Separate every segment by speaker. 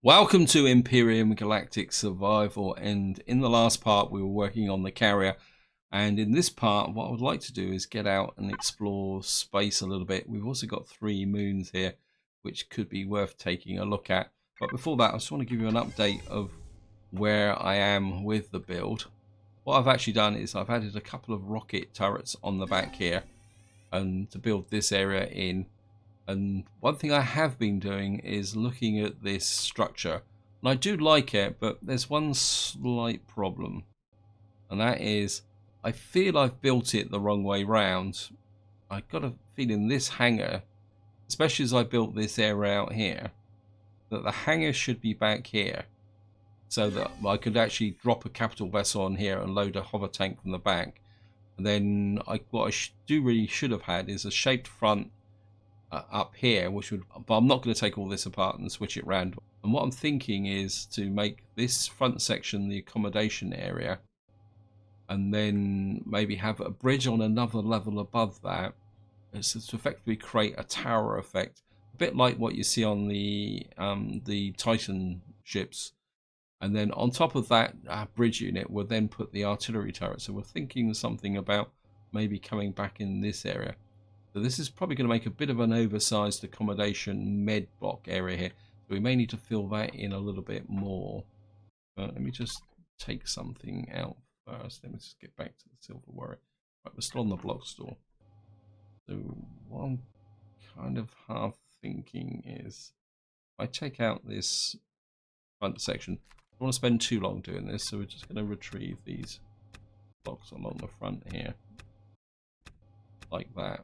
Speaker 1: Welcome to Empyrion Galactic Survival, and in the last part we were working on the carrier, and in this part what I would like to do is get out and explore space a little bit. We've also got 3 moons here which could be worth taking a look at, but before that I just want to give you an update of where I am with the build. What I've actually done is I've added a couple of rocket turrets on the back here and to build this area in. And one thing I have been doing is looking at this structure, and I do like it, but there's one slight problem, and that is I feel I've built it the wrong way round. I got a feeling this hangar, especially as I built this area out here, that the hangar should be back here, so that I could actually drop a capital vessel on here and load a hover tank from the back. And then what I really should have had is a shaped front up here, which would, but I'm not going to take all this apart and switch it around. And what I'm thinking is to make this front section the accommodation area, and then maybe have a bridge on another level above that, to effectively create a tower effect, a bit like what you see on the Titan ships. And then on top of that bridge unit, we'll then put the artillery turret. So we're thinking something about maybe coming back in this area. So this is probably going to make a bit of an oversized accommodation med block area here. So we may need to fill that in a little bit more. Let me just take something out first. Let me just get back to the silver warrior. Right, we're still on the block store. So what I'm kind of half thinking is, if I take out this front section, I don't want to spend too long doing this, so we're just going to retrieve these blocks along the front here, like that.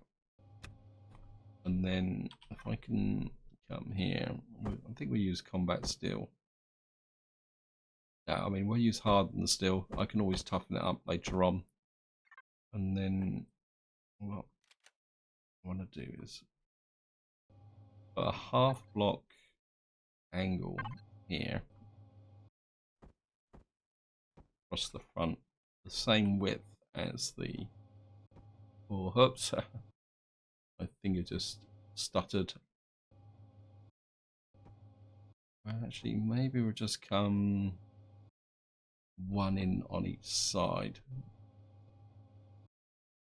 Speaker 1: And then if I can come here, I think we use combat steel. Yeah, I mean, we'll use hardened steel. I can always toughen it up later on. And then what I want to do is put a half block angle here across the front, the same width as the, oh, oops, I think it just stuttered. Actually, maybe we'll just come one in on each side,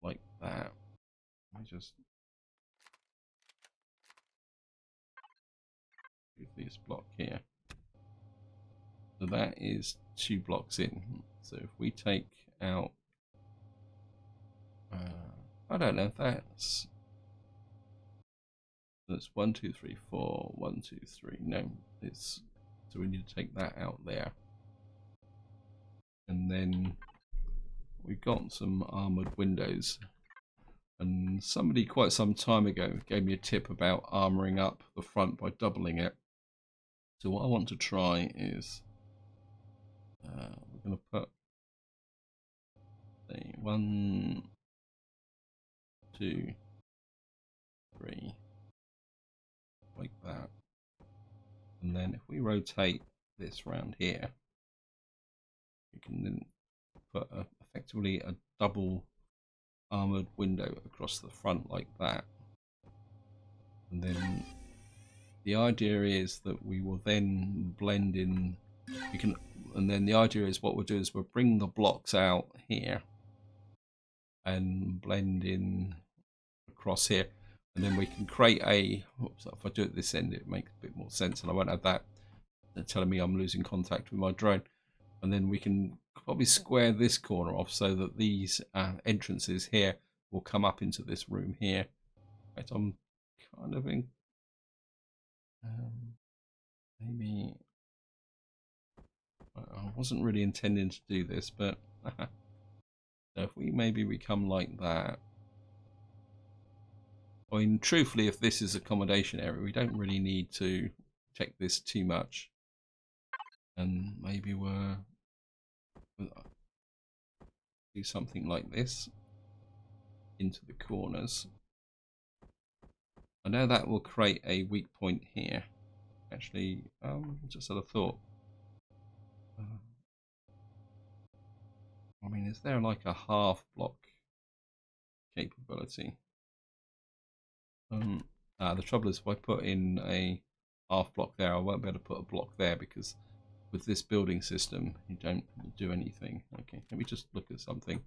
Speaker 1: like that. Let me just do this block here. So that is 2 blocks in. So if we take out, I don't know if that's 1, 2, 3, 4, 1, 2, 3. No, it's, so we need to take that out there. And then we've got some armored windows. And somebody quite some time ago gave me a tip about armoring up the front by doubling it. So what I want to try is, we're going to put 1, 2, 3, like that. And then if we rotate this round here, we can then put effectively a double armored window across the front like that. And then the idea is that we will then blend in, and then the idea is what we'll do is we'll bring the blocks out here and blend in across here, and then we can create a, oops, if I do it at this end it makes a bit more sense and I won't have that telling me I'm losing contact with my drone. And then we can probably square this corner off so that these entrances here will come up into this room here. Right, I'm kind of in, maybe I wasn't really intending to do this, but so if we come like that. I mean, truthfully, if this is accommodation area, we don't really need to check this too much. And maybe we'll do something like this into the corners. I know that will create a weak point here. Actually, just had a thought. I mean, is there like a half block capability? The trouble is, if I put in a half block there. I won't be able to put a block there because with this building system you don't do anything. Okay, let me just look at something.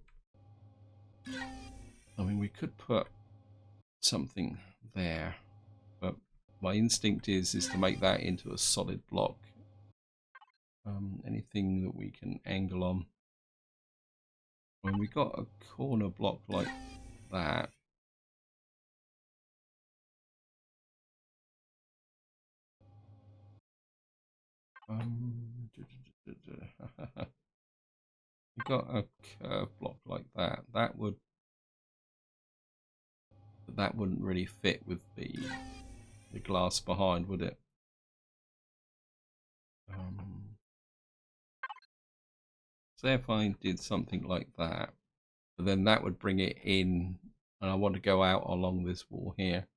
Speaker 1: I mean, we could put something there, but my instinct is to make that into a solid block. Anything that we can angle on. When we got a corner block like that, we got a curve block like that. That wouldn't really fit with the glass behind, would it? So if I did something like that, but then that would bring it in, and I want to go out along this wall here.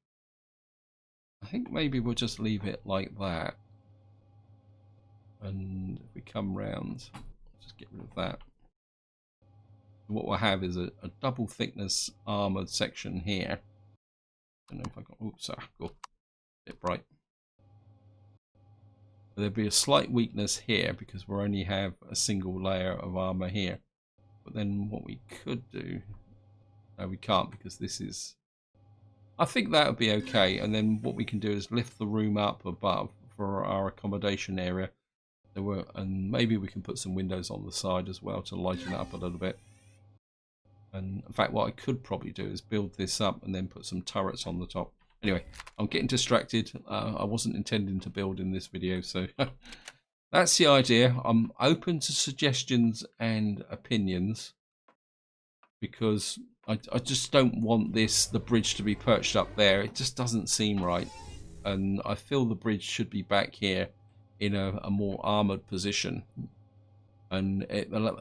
Speaker 1: I think maybe we'll just leave it like that, and if we come round, just get rid of that. What we'll have is a double thickness armored section here. I don't know if I got, oops, sorry, cool, a bit bright. There'll be a slight weakness here because we only have a single layer of armor here. But then what we could do, no, we can't because this is, I think that would be okay. And then what we can do is lift the room up above for our accommodation area. And maybe we can put some windows on the side as well to lighten it up a little bit. And in fact, what I could probably do is build this up and then put some turrets on the top. Anyway, I'm getting distracted. I wasn't intending to build in this video, so that's the idea. I'm open to suggestions and opinions because I just don't want the bridge to be perched up there. It just doesn't seem right. And I feel the bridge should be back here in a more armored position. And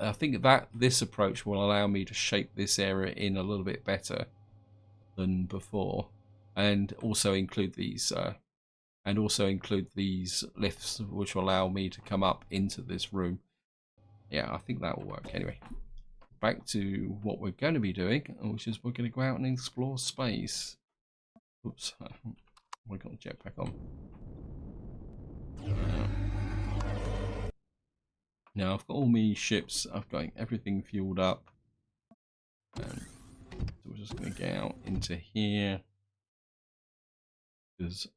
Speaker 1: I think that this approach will allow me to shape this area in a little bit better than before. And also include these lifts, which will allow me to come up into this room. Yeah, I think that will work. Anyway, back to what we're going to be doing, which is we're going to go out and explore space. Oops, we got the jetpack on. Now I've got all my ships. I've got everything fueled up. So we're just going to get out into here. Because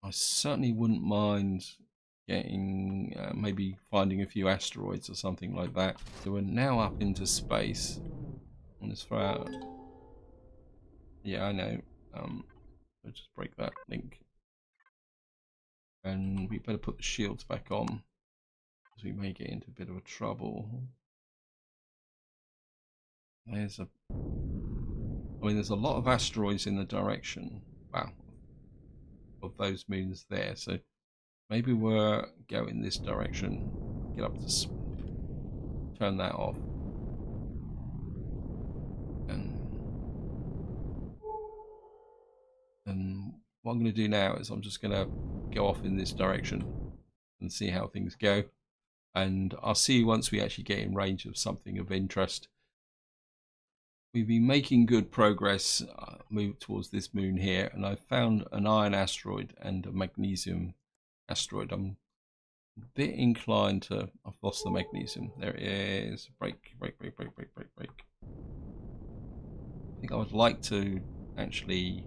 Speaker 1: I certainly wouldn't mind getting, maybe finding a few asteroids or something like that. So we're now up into space. And let's throw out, yeah, I know. I'll just break that link. And we better put the shields back on, because we may get into a bit of a trouble. There's a lot of asteroids in the direction. Wow. Of those moons there, so maybe we'll go in this direction, get up to turn that off, and what I'm going to do now is I'm just going to go off in this direction and see how things go, and I'll see you once we actually get in range of something of interest. We've been making good progress, move towards this moon here, and I found an iron asteroid and a magnesium asteroid. I'm a bit inclined to, I've lost the magnesium. There it is. Break. I think I would like to actually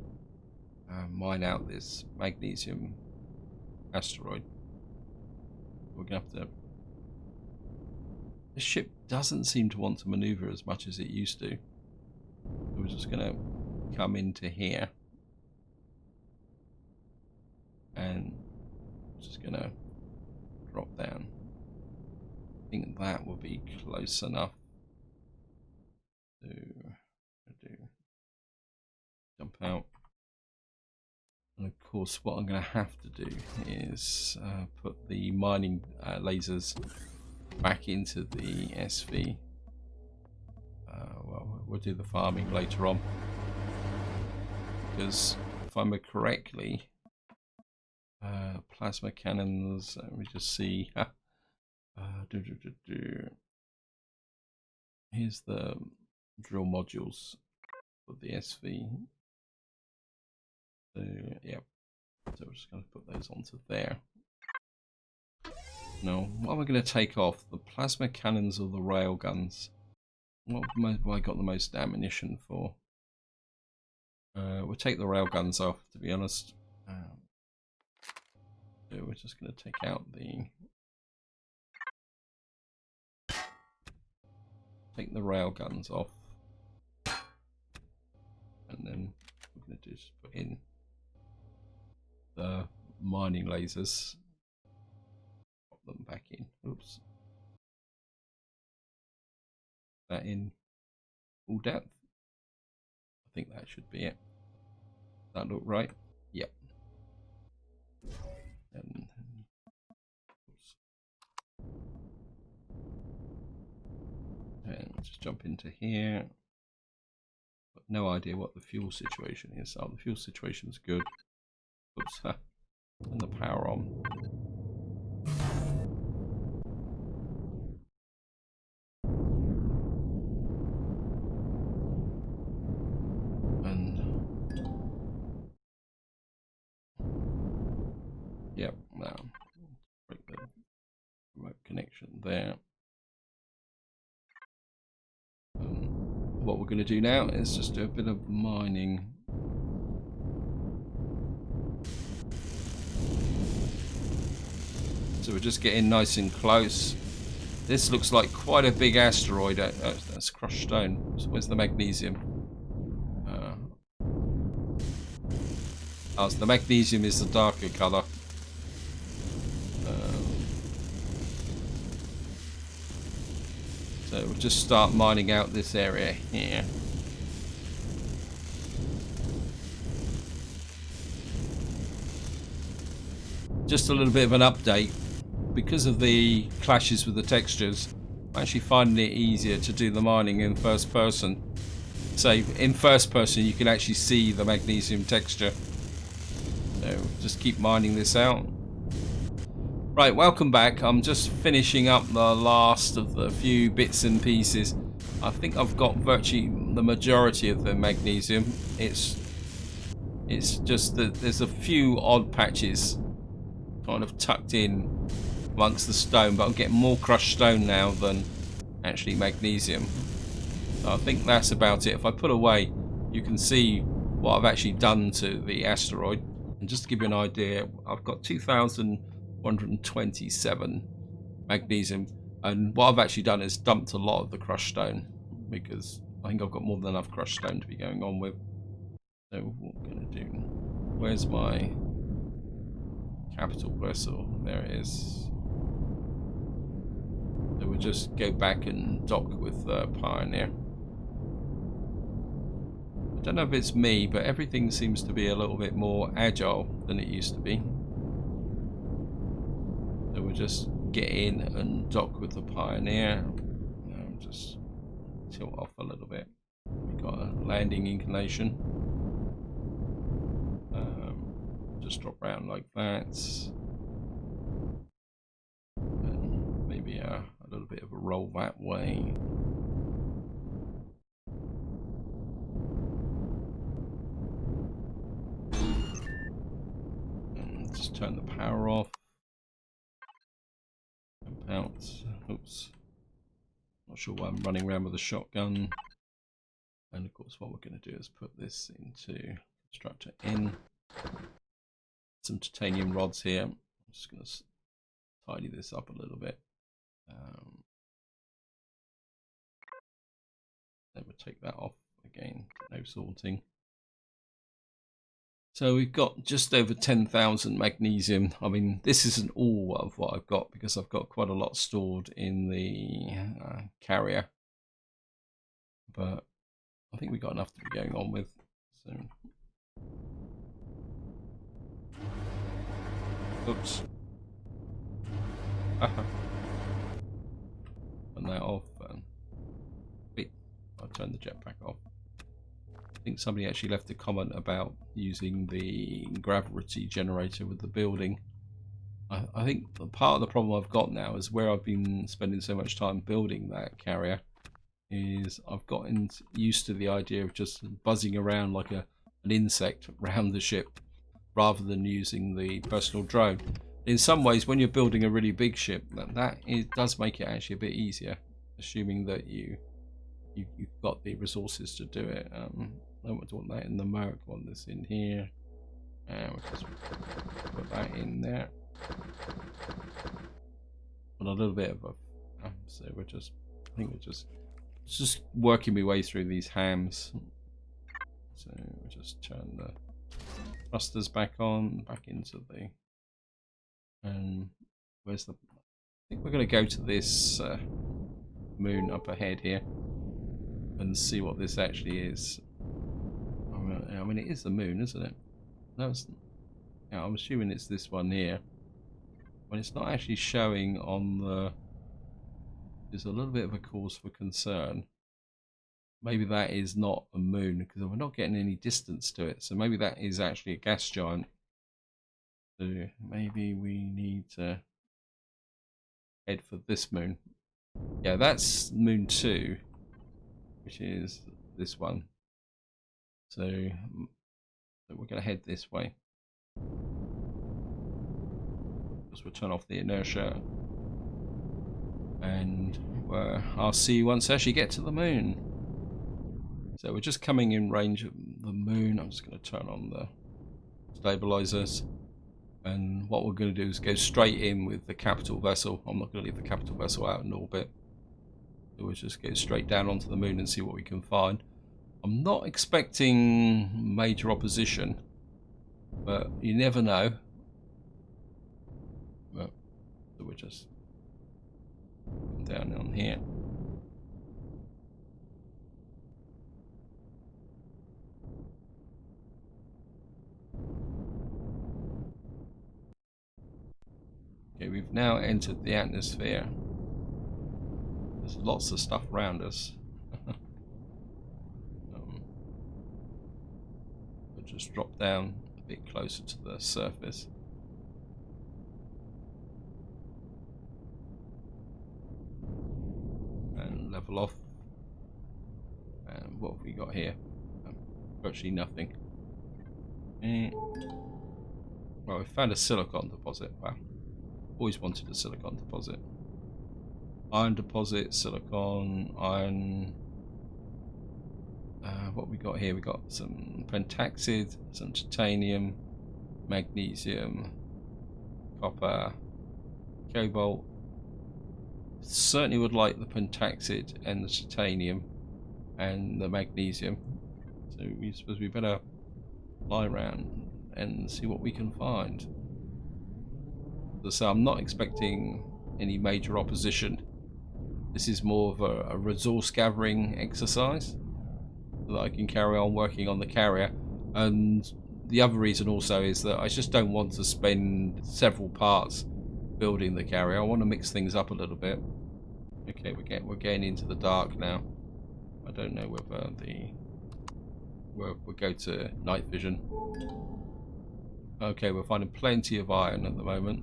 Speaker 1: mine out this magnesium asteroid. We're going to have to... This ship doesn't seem to want to maneuver as much as it used to. We're just going to come into here and just going to drop down. I think that will be close enough to jump out. And of course what I'm going to have to do is put the mining lasers back into the SV. Well, we'll do the farming later on, because if I remember correctly, plasma cannons, let me just see. Here's the drill modules for the SV. So yeah, so we're just going to put those onto there. No, what am I going to take off? The plasma cannons or the rail guns? What have I got the most ammunition for? We'll take the rail guns off, to be honest. So we're just going to take out take the rail guns off, and then we're going to just put in the mining lasers. Pop them back in. Oops. That in full depth. I think that should be it. That look right? Yep. And just jump into here. Got no idea what the fuel situation is. Oh, the fuel situation is good. Oops. Turn the power on. Yep, now break the remote connection there. What we're going to do now is just do a bit of mining. So we're just getting nice and close. This looks like quite a big asteroid. That's crushed stone. So where's the magnesium? Oh, so the magnesium is the darker colour. So we'll just start mining out this area here. Just a little bit of an update. Because of the clashes with the textures, I'm actually finding it easier to do the mining in first person. So in first person you can actually see the magnesium texture. So just keep mining this out. Right, welcome back. I'm just finishing up the last of the few bits and pieces. I think I've got virtually the majority of the magnesium. It's just that there's a few odd patches kind of tucked in amongst the stone, but I'm getting more crushed stone now than actually magnesium. So I think that's about it. If I put away, you can see what I've actually done to the asteroid. And just to give you an idea, I've got 2,127 magnesium, and what I've actually done is dumped a lot of the crushed stone, because I think I've got more than enough crushed stone to be going on with. So what we're going to do, where's my capital vessel? There it is. So we'll just go back and dock with Pioneer. I don't know if it's me, but everything seems to be a little bit more agile than it used to be. So we'll just get in and dock with the Pioneer. Just tilt off a little bit. We've got a landing inclination. Just drop around like that. And maybe a little bit of a roll that way. And just turn the power off. Out. Oops. Not sure why I'm running around with a shotgun. And of course what we're going to do is put this into constructor in. Some titanium rods here. I'm just going to tidy this up a little bit. Then we'll take that off again. No sorting. So we've got just over 10,000 magnesium. I mean, this isn't all of what I've got, because I've got quite a lot stored in the carrier. But I think we've got enough to be going on with. So, oops. Turn that off. Wait, I'll turn the jetpack off. I think somebody actually left a comment about using the gravity generator with the building. I think part of the problem I've got now is where I've been spending so much time building that carrier is I've gotten used to the idea of just buzzing around like an insect around the ship rather than using the personal drone. In some ways, when you're building a really big ship, does make it actually a bit easier, assuming that you've got the resources to do it. I don't want that in the Merc. I want this in here. We'll just put that in there. But a little bit of a. So we're just. I think we're just working my way through these hams. So we'll just turn the thrusters back into the. And where's the? I think we're going to go to this moon up ahead here and see what this actually is. I mean, it is the moon, isn't it? No, it's. Yeah, I'm assuming it's this one here. When it's not actually showing on the. There's a little bit of a cause for concern. Maybe that is not a moon because we're not getting any distance to it. So maybe that is actually a gas giant. So maybe we need to head for this moon. Yeah, that's moon 2, which is this one. So we're going to head this way. Just we'll turn off the inertia. And I'll see you once I actually get to the moon. So we're just coming in range of the moon. I'm just going to turn on the stabilizers. And what we're going to do is go straight in with the capital vessel. I'm not going to leave the capital vessel out in orbit. So we'll just go straight down onto the moon and see what we can find. I'm not expecting major opposition, but you never know. So we're just down on here. Okay, we've now entered the atmosphere. There's lots of stuff around us. We'll just drop down a bit closer to the surface. And level off. And what have we got here? Virtually nothing. Well, we found a silicon deposit. Wow. Always wanted a silicon deposit. Iron deposit, silicon, iron. What we got here? We got some pentaxid, some titanium, magnesium, copper, cobalt. Certainly would like the pentaxid and the titanium and the magnesium. So we suppose we better fly around and see what we can find. So I'm not expecting any major opposition. This is more of a resource gathering exercise so that I can carry on working on the carrier. And the other reason also is that I just don't want to spend several parts building the carrier. I want to mix things up a little bit. Okay, we're getting into the dark now. I don't know whether we'll go to night vision. Okay, we're finding plenty of iron at the moment.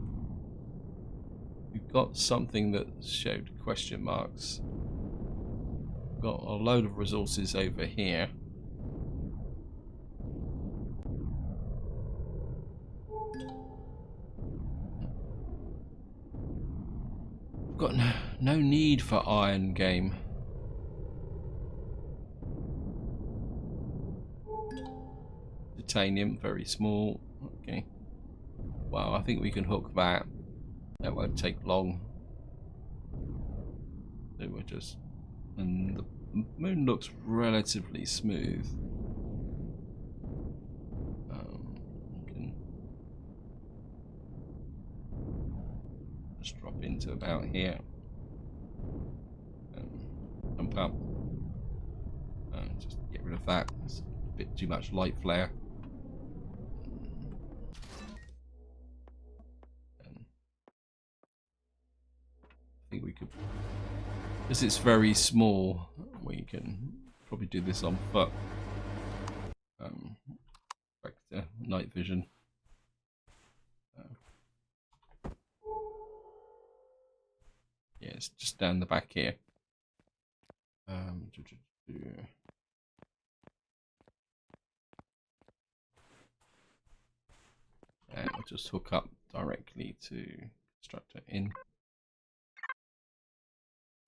Speaker 1: We've got something that showed question marks. We've got a load of resources over here. We've got no need for iron, game. Titanium, very small. Okay. Wow, I think we can hook that. That won't take long. So we're just... And the moon looks relatively smooth. We can just drop into about here. Jump up. Just get rid of that. It's a bit too much light flare. I think we could, because it's very small, we can probably do this on foot. Back to night vision. Yeah, it's just down the back here. And we'll just hook up directly to constructor in.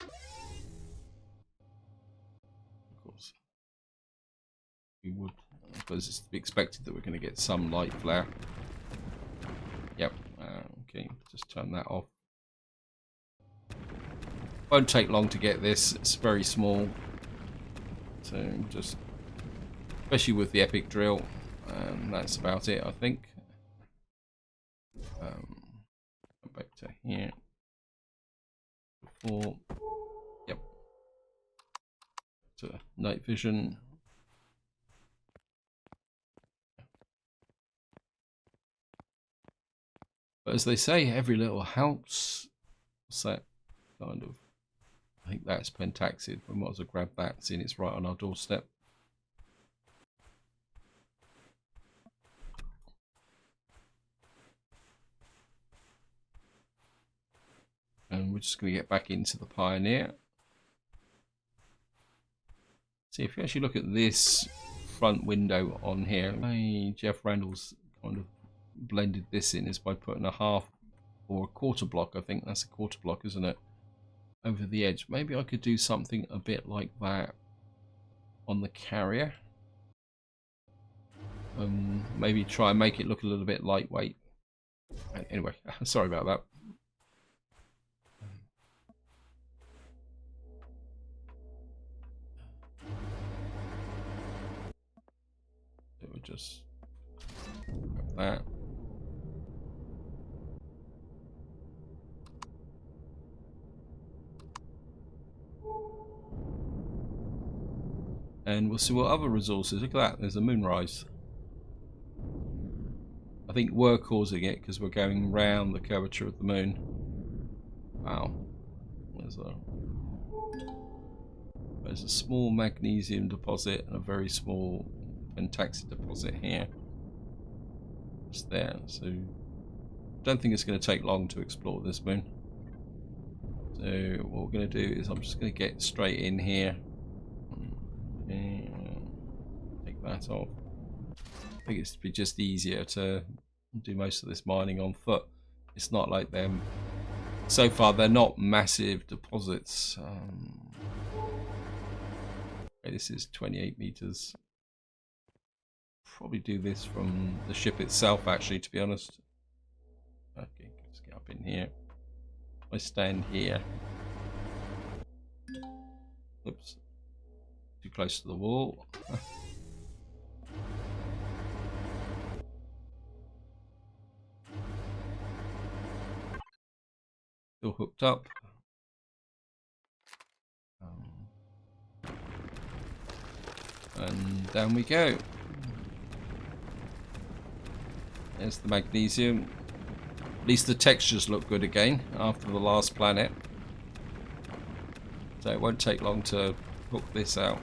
Speaker 1: Of course, we would. I suppose it's to be expected that we're going to get some light flare. Yep. Okay, just turn that off. Won't take long to get this. It's very small. So just, especially with the epic drill, that's about it, I think. Go back to here. Before, yep. To night vision. But as they say, every little helps. What's that? Kind of. I think that's pentaxid. We might as well grab that, seeing it's right on our doorstep. And we're just going to get back into the Pioneer. See, if you actually look at this front window on here, Jeff Randall's kind of blended this in is by putting a half or a quarter block, I think that's a quarter block, isn't it, over the edge. Maybe I could do something a bit like that on the carrier. Maybe try and make it look a little bit lightweight. Anyway, sorry about that. So we'll just grab that. And we'll see what other resources. Look at that, there's a moonrise. I think we're causing it because we're going round the curvature of the moon. Wow. There's a small magnesium deposit and a very small pentaxid deposit here. Just there. So I don't think it's going to take long to explore this moon. So what we're going to do is I'm just going to get straight in here. Take that off. I think it's just easier to do most of this mining on foot. It's not like them. So far, they're not massive deposits. Okay, this is 28 meters. Probably do this from the ship itself, actually, to be honest. Okay, let's get up in here. I stand here. Oops. Too close to the wall. Still hooked up. And down we go. There's the magnesium. At least the textures look good again after the last planet. So it won't take long to hook this out.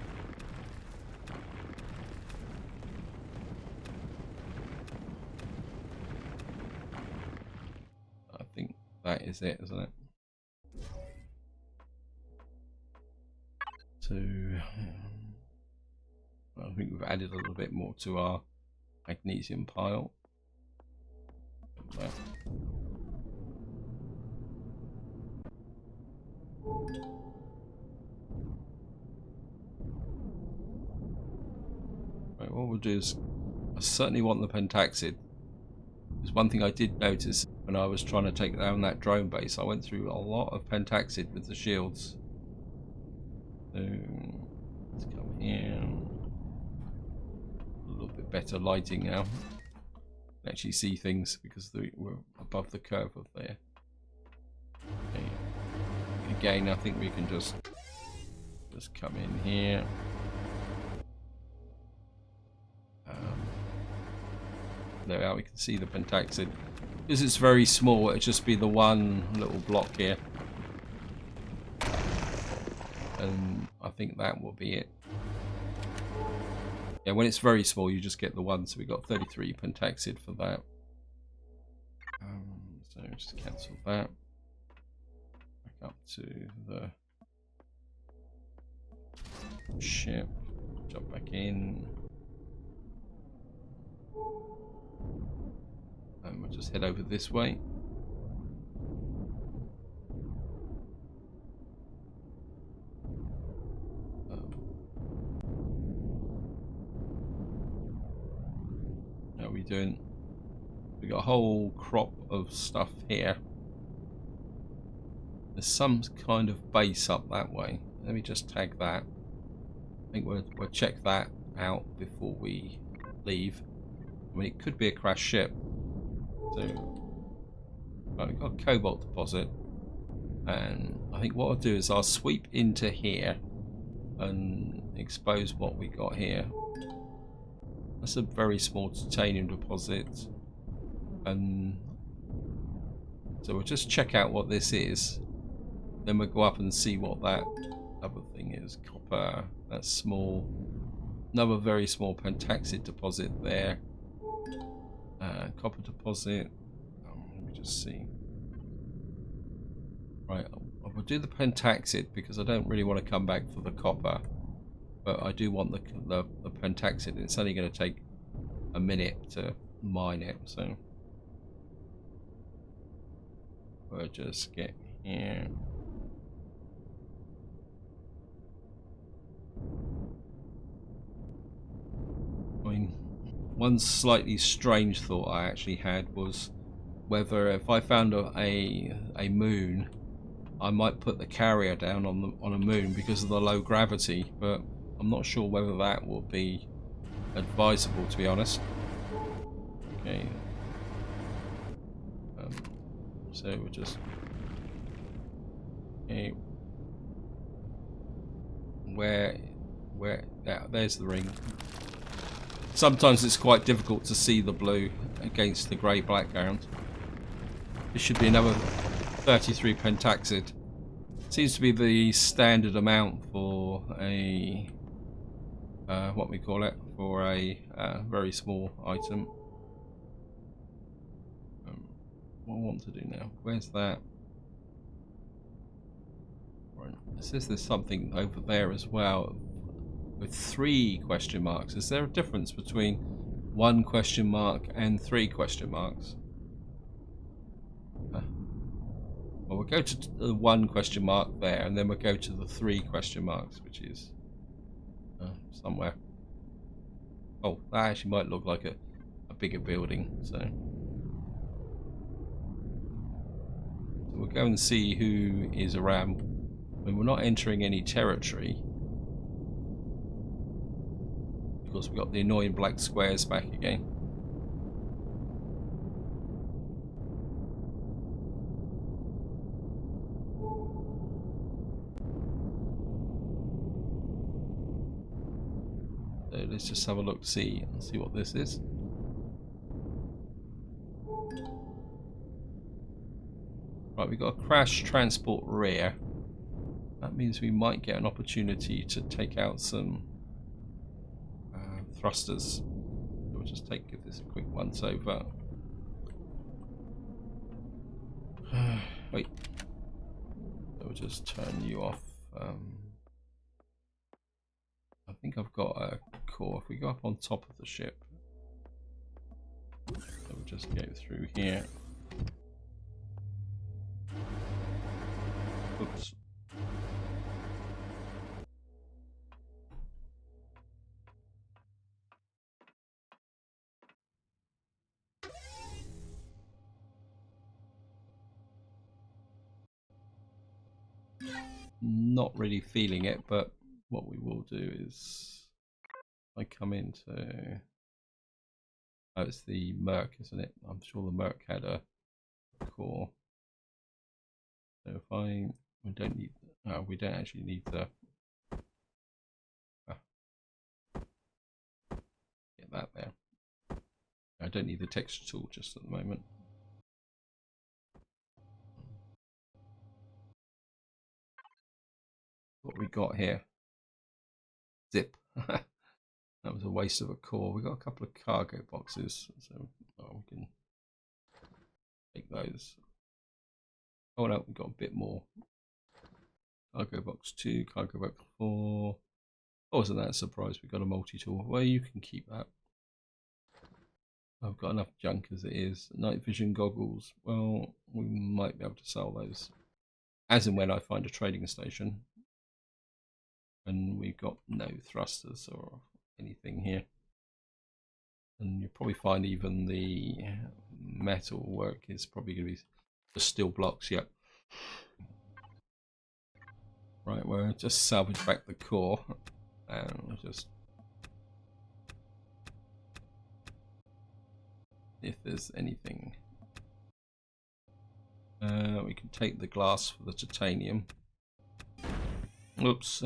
Speaker 1: I think that is it, isn't it? So I think we've added a little bit more to our magnesium pile. Right, what we'll do is, I certainly want the pentaxid. There's one thing I did notice when I was trying to take down that drone base. I went through a lot of pentaxid with the shields. So let's come here. A little bit better lighting now. Can actually see things because we're above the curve of there. Okay. Again, I think we can just come in here. There we are, we can see the pentaxid. Because it's very small, it'll just be the one little block here. And I think that will be it. Yeah, when it's very small, you just get the one. So we got 33 pentaxid for that. So just cancel that. Back up to the ship. Jump back in. And we'll just head over this way. How are we doing? We got a whole crop of stuff here. There's some kind of base up that way. Let me just tag that. I think we'll check that out before we leave. I mean, it could be a crashed ship. So, right, we've got a Cobalt Deposit. And I think what I'll do is I'll sweep into here and expose what we got here. That's a very small titanium deposit. And so we'll just check out what this is. Then we'll go up and see what that other thing is. Copper, that's small. Another very small pentaxid deposit there. Copper deposit. Let me just see. Right, I will do the pentaxid because I don't really want to come back for the copper. But I do want the pentaxid. It's only going to take a minute to mine it, so we'll just get here. I mean, one slightly strange thought I actually had was whether if I found a moon, I might put the carrier down on a moon because of the low gravity, but I'm not sure whether that will be advisable, to be honest. Okay. So we'll just. Okay. Where? Yeah, there's the ring. Sometimes it's quite difficult to see the blue against the grey background. This should be another 33 pentaxid. Seems to be the standard amount for a what we call it, for a very small item. What I want to do now, where's that? Right. It says there's something over there as well with 3 question marks. Is there a difference between 1 question mark and 3 question marks? Well, we'll go to the 1 question mark there, and then we'll go to the 3 question marks, which is somewhere. Oh, that actually might look like a bigger building, so we'll go and see who is around. I mean, we're not entering any territory because we've got the annoying black squares back again. So let's just have a look, see what this is. Right, we've got a crash transport rear. That means we might get an opportunity to take out some thrusters. We'll just give this a quick once over. Wait. We'll just turn you off. I think I've got a core. If we go up on top of the ship, we'll just go through here. Oops. Not really feeling it, but what we will do is I come into, oh, it's the Merc, isn't it? I'm sure the Merc had a core. So if we don't need, oh, we don't actually need the, get that there. I don't need the texture tool just at the moment. What we got here? Zip. That was a waste of a core. We got a couple of cargo boxes, so we can take those. Oh no, we got a bit more. Cargo box 2, cargo box 4. I wasn't that surprised we got a multi-tool. Well, you can keep that. I've got enough junk as it is. Night vision goggles. Well, we might be able to sell those as and when I find a trading station. And we've got no thrusters or anything here. And you'll probably find even the metal work is probably going to be the steel blocks. Yep. Right, we'll just salvage back the core and we'll just if there's anything. We can take the glass for the titanium. Oops.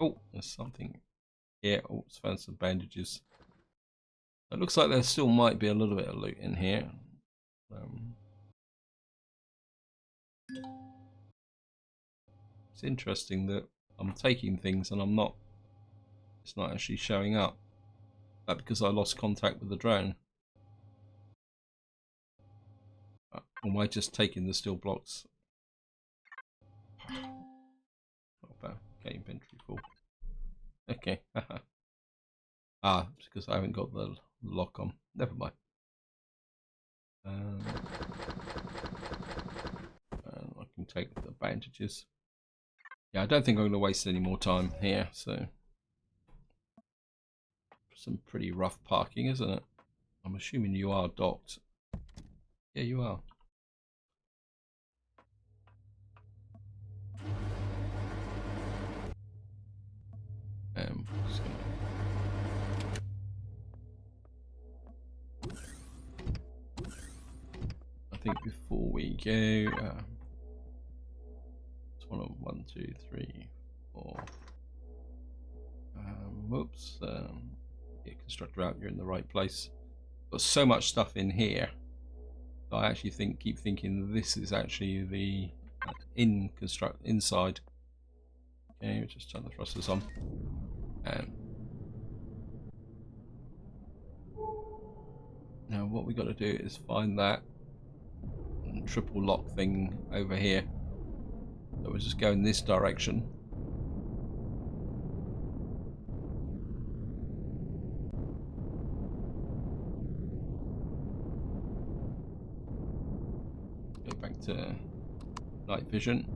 Speaker 1: Oh, there's something here. Oh, it's found some bandages. It looks like there still might be a little bit of loot in here. It's interesting that I'm taking things and it's not actually showing up. But because I lost contact with the drone. Or am I just taking the steel blocks? Okay, inventory full. Okay. Ah, it's because I haven't got the lock on. Never mind. And I can take the bandages. Yeah, I don't think I'm going to waste any more time here. So, some pretty rough parking, isn't it? I'm assuming you are docked. Yeah, you are. Just gonna... I think before we go, it's 1, 2, 3, 4. Whoops. Yeah, constructor out. You're in the right place. Got so much stuff in here. I actually keep thinking this is actually the inside. Okay, we'll just turn the thrusters on. Now what we got to do is find that triple lock thing over here. So we'll just go in this direction. Go back to night vision.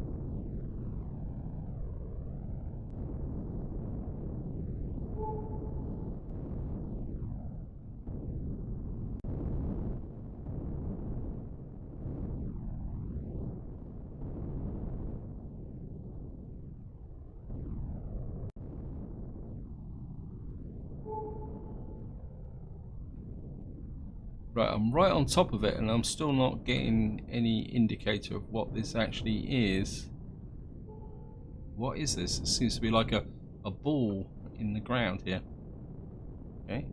Speaker 1: Right, I'm right on top of it and I'm still not getting any indicator of what this actually is. What is this? It seems to be like a ball in the ground here. Okay,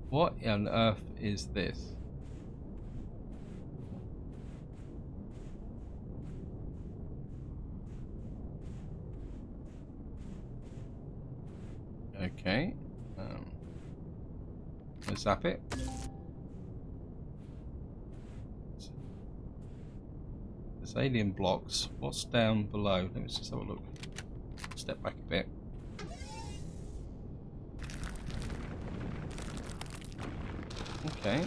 Speaker 1: what on earth is this? Okay, let's zap it. There's alien blocks. What's down below? Let me just have a look. Step back a bit. Okay.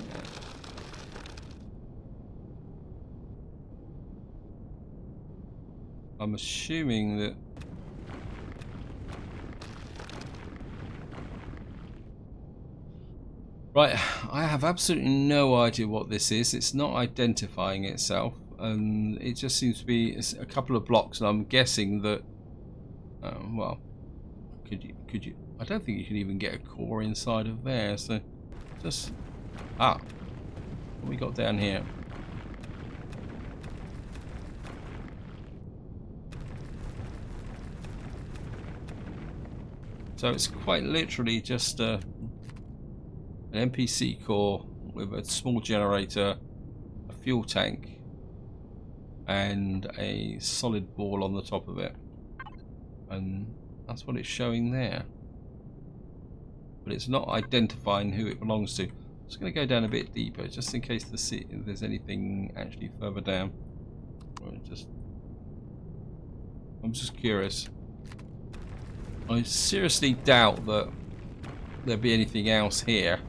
Speaker 1: I'm assuming that right, I have absolutely no idea what this is. It's not identifying itself, and it just seems to be a couple of blocks. And I'm guessing that, well, could you? I don't think you can even get a core inside of there. So, just what we got down here? So it's quite literally just an NPC core with a small generator, a fuel tank, and a solid ball on the top of it. and that's what it's showing there. But it's not identifying who it belongs to. I'm just going to go down a bit deeper, just in case there's anything actually further down. I'm just curious. I seriously doubt that there'll be anything else here.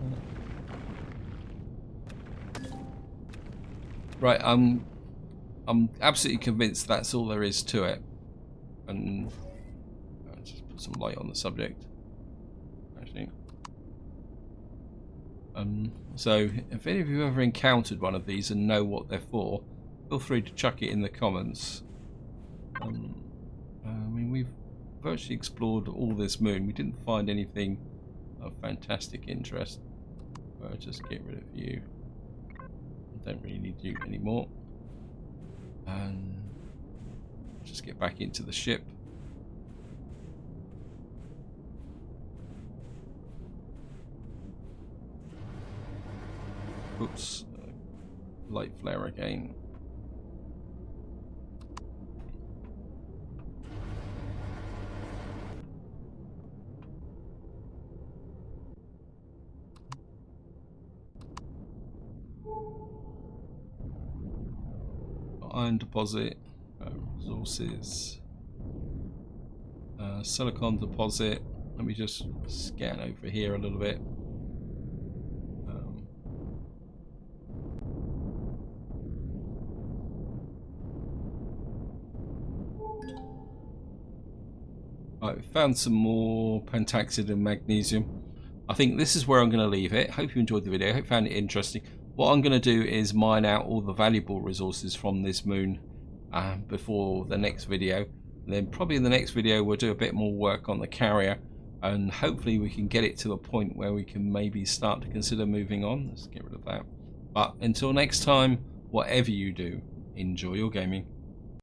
Speaker 1: Right, I'm absolutely convinced that's all there is to it. And I'll just put some light on the subject. Actually. So if any of you ever encountered one of these and know what they're for, feel free to chuck it in the comments. I mean, we've virtually explored all this moon. We didn't find anything of fantastic interest. I'll just get rid of you. I don't really need you anymore. And just get back into the ship. Oops, light flare again. Iron deposit, resources, silicon deposit. Let me just scan over here a little bit. Right, we found some more pentaxid and magnesium. I think this is where I'm going to leave it. Hope you enjoyed the video. Hope you found it interesting. What I'm going to do is mine out all the valuable resources from this moon before the next video. And then probably in the next video we'll do a bit more work on the carrier, and hopefully we can get it to a point where we can maybe start to consider moving on. Let's get rid of that. But until next time, whatever you do, enjoy your gaming.